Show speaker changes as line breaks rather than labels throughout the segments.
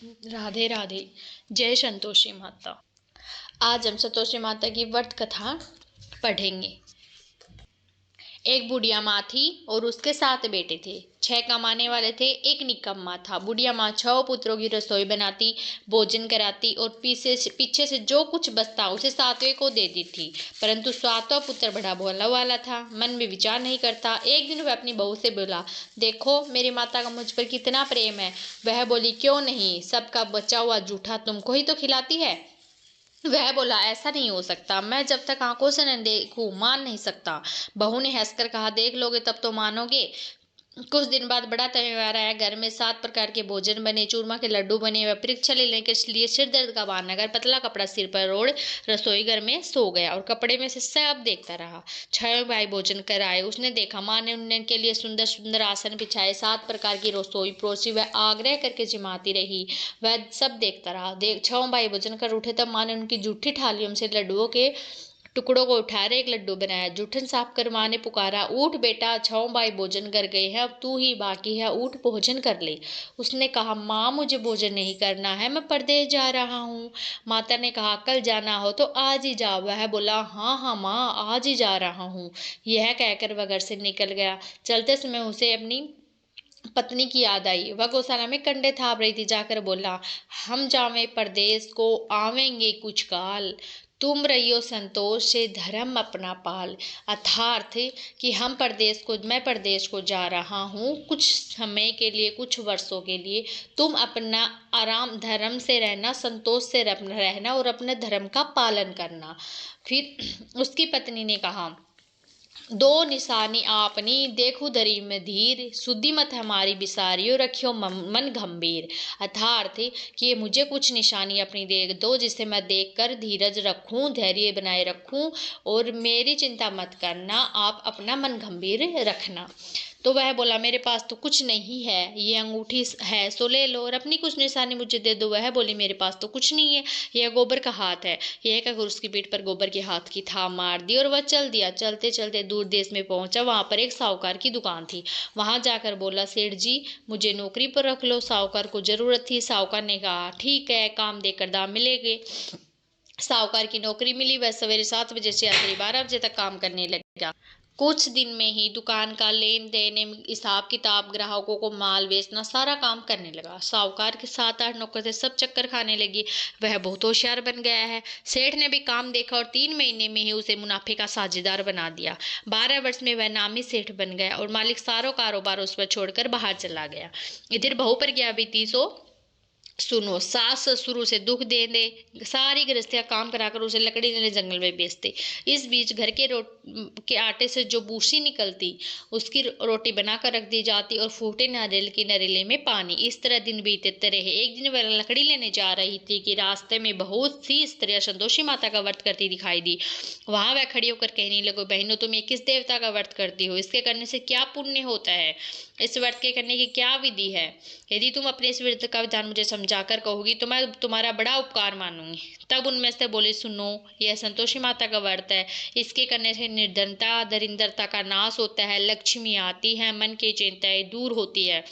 राधे राधे। जय संतोषी माता। आज हम संतोषी माता की व्रत कथा पढ़ेंगे। एक बुढ़िया माँ थी और उसके 7 बेटे थे। 6 कमाने वाले थे, एक निकम्मा था। बुढ़िया माँ 6 पुत्रों की रसोई बनाती, भोजन कराती और पीछे से जो कुछ बचता उसे 7वें को दे दी थी। परंतु 7वां पुत्र बड़ा भोला वाला था, मन में विचार नहीं करता। एक दिन वह अपनी बहू से बोला, देखो मेरी माता का मुझ पर कितना प्रेम है। वह बोली, क्यों नहीं, सबका बचा हुआ जूठा तुमको ही तो खिलाती है। वह बोला, ऐसा नहीं हो सकता, मैं जब तक आंखों से न देखूं मान नहीं सकता। बहू ने हंसकर कहा, देख लोगे तब तो मानोगे। कुछ दिन बाद बड़ा त्योहार आया। घर में 7 प्रकार के भोजन बने, चूरमा के लड्डू बने। वह परीक्षा लेने के लिए सिर दर्द का बहाना कर पतला कपड़ा सिर पर ओढ़ रसोई घर में सो गया और कपड़े में से सब देखता रहा। 6 भाई भोजन कर आए। उसने देखा माँ ने उनके लिए सुंदर सुंदर आसन बिछाए, 7 प्रकार की रसोई परोसी। वह आग्रह करके जिमाती रही, वह सब देखता रहा। 6 भाई भोजन कर उठे तब माँ ने उनकी जूठी थालियों से लड्डुओं के टुकड़ों को उठाकर एक लड्डू बनाया। जूठन साफ कर माँ ने पुकारा, उठ बेटा, 6 भाई भोजन कर गए हैं, अब तू ही बाकी है, उठ भोजन कर ले। उसने कहा, माँ मुझे भोजन नहीं करना है, मैं परदेश जा रहा हूँ। माता ने कहा, कल जाना हो तो आज ही जाओ। वह बोला, हाँ हाँ माँ, आज ही जा रहा हूँ। यह कहकर वह घर से निकल गया। चलते समय उसे अपनी पत्नी की याद आई। वह गौशाला में कंडे थाप रही थी। जाकर बोला, हम जावे परदेश को, आवेंगे कुछ काल, तुम रहियो संतोष से धर्म अपना पाल। अर्थात कि मैं प्रदेश को जा रहा हूँ कुछ समय के लिए, कुछ वर्षों के लिए। तुम अपना आराम धर्म से रहना, संतोष से रहना और अपने धर्म का पालन करना। फिर उसकी पत्नी ने कहा, 2 निशानी आपनी, देखो धरी में धीर, सुधि मत हमारी बिसारियो, रखियो मन गंभीर। अर्थात कि मुझे कुछ निशानी अपनी दे दो, जिसे मैं देखकर धीरज रखूं, धैर्य बनाए रखूं, और मेरी चिंता मत करना, आप अपना मन गंभीर रखना। तो वह बोला, मेरे पास तो कुछ नहीं है, ये अंगूठी है सो ले लो, और अपनी कुछ निशानी मुझे दे दो। वह बोली, मेरे पास तो कुछ नहीं है, यह गोबर का हाथ है। यह कहकर उसकी पीठ पर गोबर के हाथ की थाप मार दी और वह चल दिया। चलते चलते दूर देश में पहुंचा। वहां पर एक साहूकार की दुकान थी। वहां जाकर बोला, सेठ जी मुझे नौकरी पर रख लो। साहूकार को जरूरत थी। साहूकार ने कहा, ठीक है, काम देकर दाम मिलेंगे। साहूकार की नौकरी मिली। वह सवेरे 7 बजे से रात्रि 12 बजे तक काम करने लगा। कुछ दिन में ही दुकान का लेन देन, हिसाब किताब, ग्राहकों को माल बेचना, सारा काम करने लगा। साहूकार के 7-8 नौकर थे, सब चक्कर खाने लगी। वह बहुत होशियार बन गया है। सेठ ने भी काम देखा और 3 महीने में ही उसे मुनाफे का साझेदार बना दिया। 12 वर्ष में वह नामी सेठ बन गया और मालिक सारो कारोबार उस पर छोड़कर बाहर चला गया। इधर बहू पर क्या बीती सो सुनो। सास ससुर से दुख दे दे, सारी गृहस्थियां काम कराकर उसे लकड़ी लेने जंगल में बेचते। इस बीच घर के आटे से जो बूसी निकलती, उसकी रोटी बनाकर रख दी जाती और फूटे नारियल की नरेले में पानी। इस तरह दिन बीतते रहे। एक दिन वह लकड़ी लेने जा रही थी कि रास्ते में बहुत सी स्त्रियां संतोषी माता का व्रत करती दिखाई दी। वहां वह खड़ी होकर कहने लगी, बहनों तुम ये किस देवता का व्रत करती हो, इसके करने से क्या पुण्य होता है, इस व्रत के करने की क्या विधि है। यदि तुम अपने इस व्रत का विधान मुझे समझाकर कहोगी तो मैं तुम्हारा बड़ा उपकार मानूंगी। तब उनमें से बोली, सुनो, यह संतोषी माता का व्रत है, इसके करने से निर्धनता दरिद्रता का नाश होता है, लक्ष्मी आती है, मन की चिंताएं दूर होती है,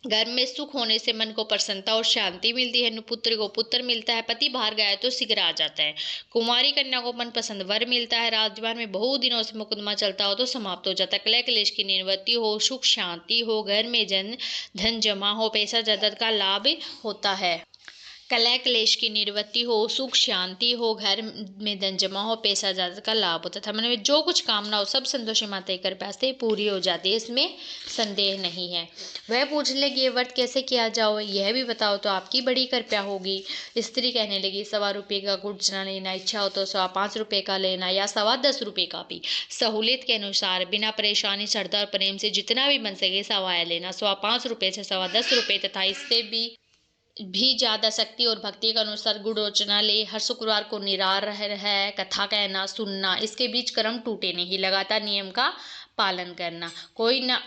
घर में सुख होने से मन को प्रसन्नता और शांति मिलती है, पुत्र को पुत्र मिलता है, पति बाहर गया तो शीघ्र आ जाता है, कुमारी कन्या को मनपसंद वर मिलता है, राजभवन में बहुत दिनों से मुकदमा चलता हो तो समाप्त हो जाता है, कलह क्लेश की निवृत्ति हो, सुख शांति हो, घर में धन जमा हो, पैसा जायदाद का लाभ होता है। कलह क्लेश की निवृत्ति हो, सुख शांति हो, घर में धन जमा हो, पैसा जायदाद का लाभ होता था। मन में जो कुछ कामना हो सब संतोषी माता के कृपा से पूरी हो जाती है, इसमें संदेह नहीं है। वह पूछने लगी, ये व्रत कैसे किया जाओ, यह भी बताओ तो आपकी बड़ी कृपा होगी। स्त्री कहने लगी, 1.25 रुपये का गुड़ चना लेना, इच्छा हो तो 5.25 रुपये का लेना या 10.25 रुपये का भी, सहूलियत के अनुसार बिना परेशानी श्रद्धा और प्रेम से जितना भी बन सके सवाया लेना। 5.25 रुपये से 10.25 रुपये तथा इससे भी ज्यादा शक्ति और भक्ति के अनुसार गुड़ और चना ले। हर शुक्रवार को निरार है, कथा कहना सुनना, इसके बीच कर्म टूटे नहीं, लगातार नियम का पालन करना। कोई ना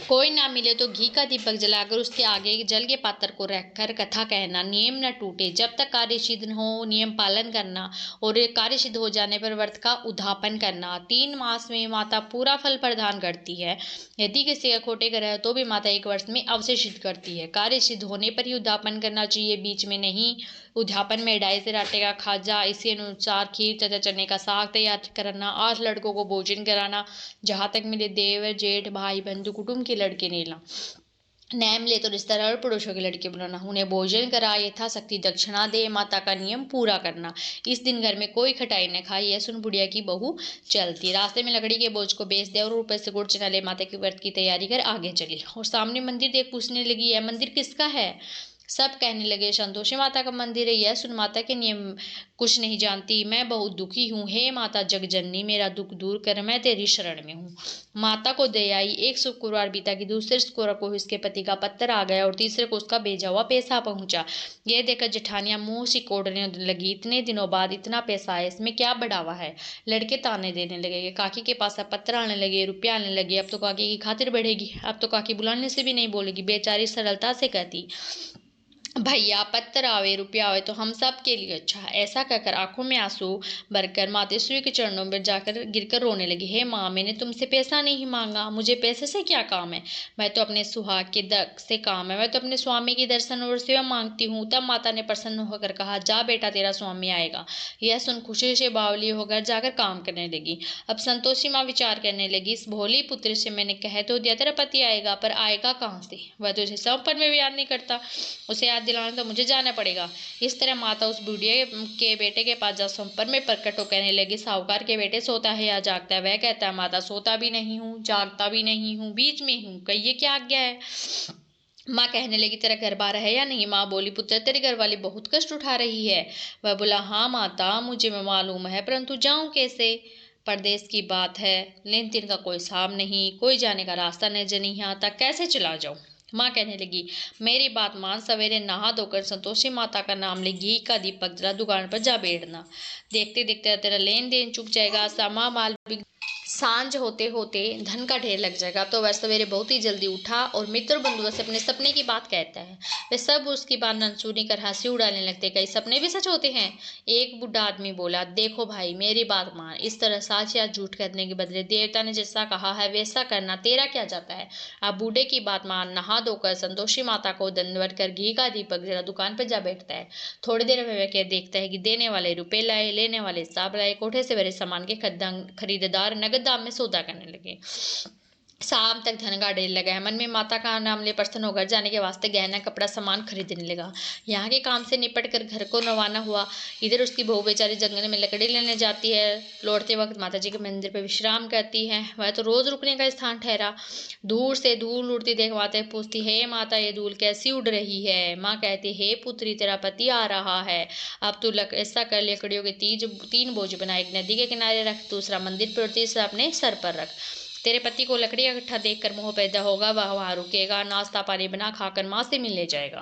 कोई ना मिले तो घी का दीपक जलाकर उसके आगे जल के पात्र को रखकर कथा कहना, नियम न टूटे जब तक कार्य सिद्ध न हो, नियम पालन करना और कार्य सिद्ध हो जाने पर व्रत का उद्यापन करना। 3 मास में माता पूरा फल प्रदान करती है। यदि किसी का खोटे ग्रह तो भी माता 1 वर्ष में अवश्य सिद्ध करती है। कार्य सिद्ध होने पर ही उद्यापन करना चाहिए, बीच में नहीं। उद्यापन में 2.5 सेर आटे का खाजा, इसी अनुसार खीर तथा चने का साग तैयार करना, 8 लड़कों को भोजन कराना, जहाँ तक मिले देवर जेठ भाई बंधु कुटुंब के लड़के नेला, नैम ले तो रिश्तेदार और पड़ोसियों के लड़के बुलाना, उन्हें भोजन करा, यथाशक्ति दक्षिणा दे, माता का नियम पूरा करना। इस दिन घर में कोई खटाई न खाए, यह सुन बुढ़िया की बहू चलती। रास्ते में लकड़ी के बोझ को बेच दे और ऊपर से गुड़ चना ले माता के व्रत की तैयारी कर आगे चली। और सामने मंदिर देख पूछने लगी, यह मंदिर किसका है? सब कहने लगे संतोषी माता का मंदिर है। यह सुन माता के नियम कुछ नहीं जानती, मैं बहुत दुखी हूँ, हे माता जगजननी मेरा दुख दूर कर, मैं तेरी शरण में हूँ। माता को दया आई। एक शुक्रवार बीता कि दूसरे शुक्रवार को उसके पति का पत्र आ गया और तीसरे को उसका भेजा हुआ पैसा पहुंचा। यह देखकर जेठानियां मुंह सिकोड़ने लगी, इतने दिनों बाद इतना पैसा है, इसमें क्या बढ़ावा है? लड़के ताने देने लगे, काकी के पास अब पत्र आने लगे, रुपया आने लगे, अब तो काकी की खातिर बढ़ेगी, अब तो काकी बुलाने से भी नहीं बोलेगी। बेचारी सरलता से कहती, भैया पत्थर आवे रुपया आवे तो हम सब के लिए अच्छा है। ऐसा कहकर आंखों में आंसू भरकर मातेश्वरी के चरणों पर जाकर गिरकर रोने लगी। हे माँ, मैंने तुमसे पैसा नहीं मांगा, मुझे पैसे से क्या काम है, मैं तो अपने सुहाग के से काम है, मैं तो अपने स्वामी की दर्शन और सेवा मांगती हूँ। तब माता ने प्रसन्न होकर कहा, जा बेटा तेरा स्वामी आएगा। यह सुन खुशी से बावली होकर जाकर काम करने लगी। अब संतोषी माँ विचार करने लगी, इस भोली पुत्र से मैंने कह तो दिया तेरा पति आएगा, पर आएगा कहाँ से? वह तो उसे सब पर में भी याद नहीं करता, उसे याद दिलाना तो मुझे जाना पड़ेगा। इस तरह माता उस बूढ़िया के बेटे के पास जा संपर में प्रकट हो कहने लगी, साहूकार के बेटे सोता है या जागता है? वह कहता है, माता सोता भी नहीं हूँ, जागता भी नहीं हूँ, बीच में हूँ, कहिए क्या आज्ञा है? माँ कहने लगी, तेरा घर बार है या नहीं? माँ बोली, पुत्र तेरी घरवाली बहुत कष्ट उठा रही है। वह बोला, हाँ माता मुझे मालूम है, परंतु जाऊँ कैसे? परदेश की बात है, लेन देन का कोई हिसाब नहीं, कोई जाने का रास्ता नजर नहीं आता, कैसे चला जाऊँ? माँ कहने लगी, मेरी बात मान, सवेरे नहा धोकर संतोषी माता का नाम ले, घी का दीपक जला, दुकान पर जा बैठना। देखते देखते तेरा लेन देन चुक जाएगा, सामा माल भी, सांझ होते होते धन का ढेर लग जाएगा। तो वह सवेरे बहुत ही जल्दी उठा और मित्र बंधुओं से अपने सपने की बात कहता है। वे सब उसकी बात न सुनी कर हंसी उड़ाने लगते, कई सपने भी सच होते हैं। एक बूढ़ा आदमी बोला, देखो भाई मेरी बात मान, इस तरह सच या झूठ करने के बदले देवता ने जैसा कहा है वैसा करना, तेरा क्या जाता है? अब बूढ़े की बात मान, नहा धोकर संतोषी माता को दंडवत कर घी का दीपक जला दुकान पर जा बैठता है। थोड़ी देर में वह देखता है कि देने वाले रुपए लाए, लेने वाले हिसाब लाए, कोठे से भरे सामान के खरीदार नगद दाम में सौदा करने लगे। शाम तक धन का ढेर लगा है। मन में माता का नाम ले प्रसन्न होकर जाने के वास्ते गहना कपड़ा सामान खरीदने लगा। यहाँ के काम से निपट कर घर को रवाना हुआ। इधर उसकी बहू बेचारी जंगल में लकड़ी लेने जाती है, लौटते वक्त माता जी के मंदिर पर विश्राम करती है। वह तो रोज रुकने का स्थान ठहरा। दूर से धूल उड़ती देख माता पूछती, हे माता ये धूल कैसी उड़ रही है? माँ कहती, हे पुत्री तेरा पति आ रहा है, अब तू ऐसा कर, लकड़ियों के 3 बोझ बना, एक नदी के किनारे रख, दूसरा मंदिर पर, तीसरा अपने सर पर रख। तेरे पति को लकड़ी इकट्ठा देखकर मोह पैदा होगा, वह वहां रुकेगा, नाश्ता पानी बना खाकर माँ से मिलने जाएगा।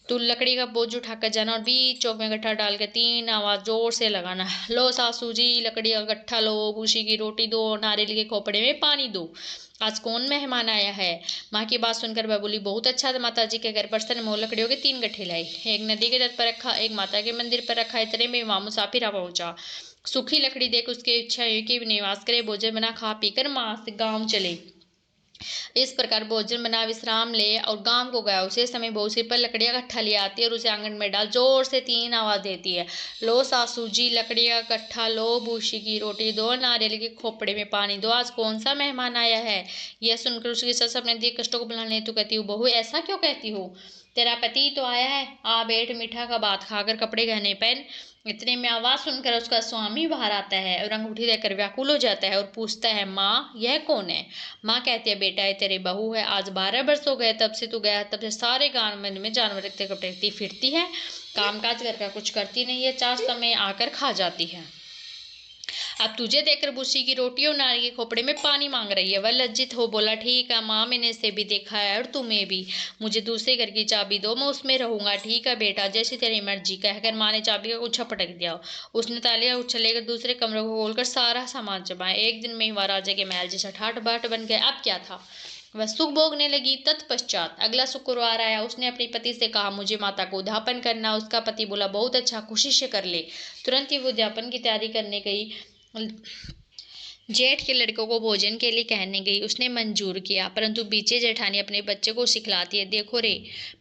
तू लकड़ी का बोझ उठाकर जाना और बीच चौक में गट्ठा डाल के 3 आवाज जोर से लगाना, लो सासू जी लकड़ी का गट्ठा लो, भूसी की रोटी दो, नारियल के खोपड़े में पानी दो, आज कौन मेहमान आया है? माँ की बात सुनकर वह बोली, बहुत अच्छा। माता जी के घर पर सन मोह लकड़ियों के 3 गट्ठे लाई, एक नदी के तट पर रखा, एक माता के मंदिर पर रखा। इतने में वहां मुसाफिर आ पहुंचा। सूखी लकड़ी देख उसकी इच्छा हुई कि निवास करे, भोजन बना खा पीकर माँ से गाँव चले। इस प्रकार भोजन बना विश्राम ले और गांव को गया। उसे समय बहू सिर पर लकड़ियां गट्ठा ले आती है और उसे आंगन में डाल जोर से 3 आवाज देती है, लो सासू जी लकड़ियां गट्ठा लो, भूसी की रोटी दो, नारियल के खोपड़े में पानी दो, आज कौन सा मेहमान आया है? यह सुनकर उसकी सस अपने दिए कष्टों को बुलाने तो कहती हूँ, बहू ऐसा क्यों कहती हो? तेरा पति तो आया है, आ बैठ, मीठा का बात खाकर कपड़े गहने पहन। इतने में आवाज सुनकर उसका स्वामी बाहर आता है और अंगूठी देकर व्याकुल हो जाता है और पूछता है, माँ यह कौन है? माँ कहती है, बेटा ये तेरी बहू है, आज 12 वर्ष हो गए तब से तू गया, तब से सारे गांव में जानवर रखते कपड़े फिरती है, कामकाज घर का कुछ करती नहीं है, 4 समय आकर खा जाती है। अब तुझे देखकर भूसी की रोटी और नारियल के खोपड़े में पानी मांग रही है। वह लज्जित हो बोला, ठीक है माँ, मैंने इसे भी देखा है और तुम्हें भी, मुझे दूसरे घर की चाबी दो, मैं उसमें रहूंगा। ठीक है बेटा, जैसी तेरी मर्जी, कहकर माँ ने चाबी का गुच्छा पटक दिया। उसने ताले का गुच्छा लेकर दूसरे कमरे को खोलकर सारा सामान जमाया। एक दिन में ही वह राजा के महल जैसा ठाट बाट बन गया। अब क्या था, वह सुख भोगने लगी। तत्पश्चात अगला शुक्रवार आया। उसने अपने पति से कहा, मुझे माता को उद्यापन करना। उसका पति बोला, बहुत अच्छा, खुशी से कर ले। तुरंत ही वो उद्यापन की तैयारी करने गई। जेठ के लड़कों को भोजन के लिए कहने गई। उसने मंजूर किया, परंतु पीछे जेठानी अपने बच्चे को सिखलाती है, देखो रे,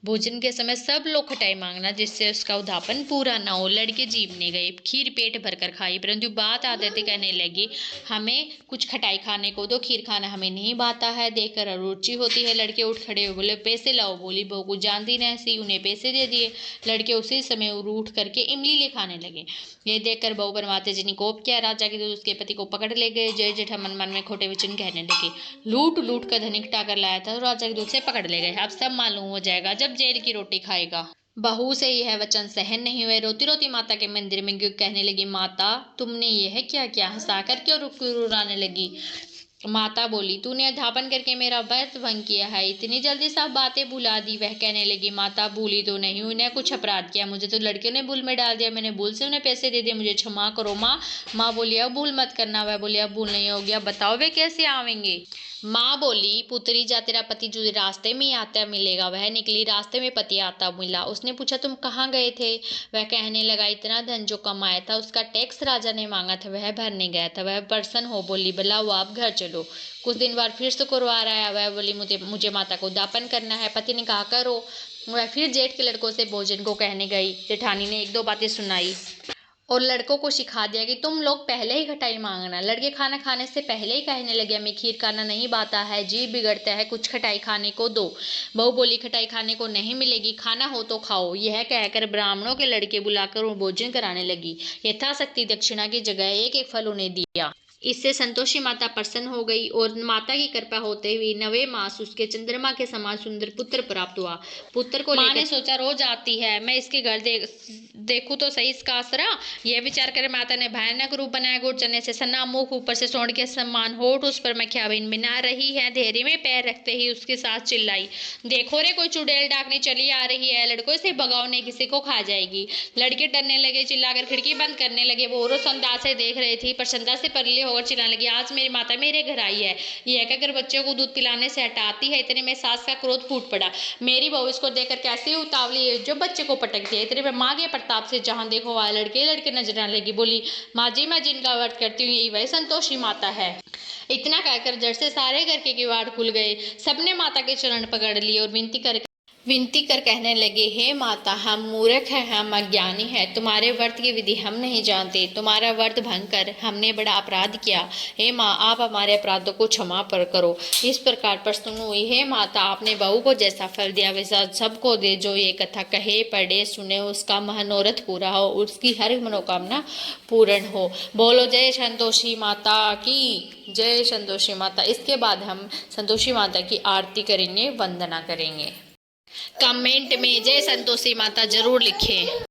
भोजन के समय सब लोग खटाई मांगना, जिससे उसका उद्यापन पूरा ना हो। लड़के जीभने गए, खीर पेट भरकर खाई, परंतु बात आते कहने लगी, हमें कुछ खटाई खाने को दो, खीर खाना हमें नहीं भाता है। देखकर अरुचि होती है। लड़के उठ खड़े हुए बोले, पैसे लाओ। बोली, बहू को जानती नहीं सी। उन्हें पैसे दे दिए। लड़के उसी समय उठ करके इमली ले खाने लगे। ये देखकर बहू बनवाते जी ने कोप किया। राजा के दूत उसके पति को पकड़ ले गए। जय जेठा मन मन में खोटे वचन कहने लगे, लूट लूट कर धन इकट्ठा कर लाया था तो राजा के दूत से पकड़ ले गए। अब सब मालूम हो जाएगा जब जेल की रोटी खाएगा। बहू से यह वचन सहन नहीं हुए। रोती रोती माता के मंदिर में कहने लगी, माता तुमने यह क्या किया? हंसा कर क्यों रुलाने लगी? माता बोली, तूने अध्यापन करके मेरा व्रत भंग किया है। इतनी जल्दी सब बातें भुला दी। वह कहने लगी, माता भूली तो नहीं, उन्हें कुछ अपराध किया, मुझे तो लड़कियों ने भूल में डाल दिया, मैंने भूल से उन्हें पैसे दे दिए, मुझे क्षमा करो माँ। माँ बोली, अब भूल मत करना। वह बोली, अब भूल नहीं होगी, अब बताओ वे कैसे आवेंगे? माँ बोली, पुत्री जा, तेरा पति जो रास्ते में ही आता मिलेगा। वह निकली, रास्ते में पति आता मिला। उसने पूछा, तुम कहाँ गए थे? वह कहने लगा, इतना धन जो कमाया था उसका टैक्स राजा ने मांगा था, वह भरने गया था। वह प्रसन्न हो बोली, भला हुआ, अब घर चलो। कुछ दिन बाद फिर शुक्रवार आया। वह बोली, मुझे माता को उद्यापन करना है। पति ने कहा, करो। वह फिर जेठ के लड़कों से भोजन को कहने गई। जेठानी ने एक दो बातें सुनाई और लड़कों को सिखा दिया कि तुम लोग पहले ही खटाई मांगना। लड़के खाना खाने से पहले ही कहने लगे, हमें खीर खाना नहीं भाता है, जी बिगड़ता है, कुछ खटाई खाने को दो। बहू बोली, खटाई खाने को नहीं मिलेगी, खाना हो तो खाओ। यह कहकर ब्राह्मणों के लड़के बुलाकर वो भोजन कराने लगी। यथाशक्ति दक्षिणा की जगह एक एक फल उन्हें दिया। इससे संतोषी माता प्रसन्न हो गई और माता की कृपा होते हुए 9वें मास उसके चंद्रमा के समान सुंदर पुत्र प्राप्त हुआ। पुत्र को माँ ने सोचा, रोज आती है, मैं इसके घर देखूं तो सही इसका आसरा। यह विचार कर माता ने भयानक रूप बनाया। गुड़ चने से सन्ना मुख, ऊपर से सोंड के समान होठ, उस पर मक्खियां भिनभिना रही है। धेरे में पैर रखते ही उसके साथ चिल्लाई, देखो रे, कोई चुड़ैल डाकने चली आ रही है, लड़कों से भगाओ नहीं किसी को खा जाएगी। लड़के डरने लगे, चिल्लाकर खिड़की बंद करने लगे। वो और संदा से देख रही थी, प्रसन्नता से परली होकर चिल्लाने लगी, आज मेरी माता मेरे घर आई है। यह कहकर बच्चों को दूध पिलाने से हटाती है। इतने में सास का क्रोध फूट पड़ा। मेरी बहू इसको देखकर कैसी उतावली है जो बच्चे को पटकती है। इतने में माँ के प्रताप से जहां देखो वहां लड़के नजर आने लगी। बोली, माँ जी, मैं जिनका व्रत करती हूँ यही वही संतोषी माता है। इतना कहकर जड़ से सारे घर के किवाड़ खुल गए। सबने माता के चरण पकड़ लिए और विनती कर कहने लगे, हे माता, हम मूर्ख हैं, हम अज्ञानी हैं, तुम्हारे व्रत की विधि हम नहीं जानते, तुम्हारा व्रत भंग कर हमने बड़ा अपराध किया। हे माँ, आप हमारे अपराधों को क्षमा पर करो। इस प्रकार प्रसन्न हुई। हे माता, आपने बहू को जैसा फल दिया वैसा सबको दे। जो ये कथा कहे, पढ़े, सुने, उसका मनोरथ पूरा हो, उसकी हर मनोकामना पूर्ण हो। बोलो जय संतोषी माता की जय। संतोषी माता। इसके बाद हम संतोषी माता की आरती करेंगे, वंदना करेंगे। कमेंट में जय संतोषी माता जरूर लिखें।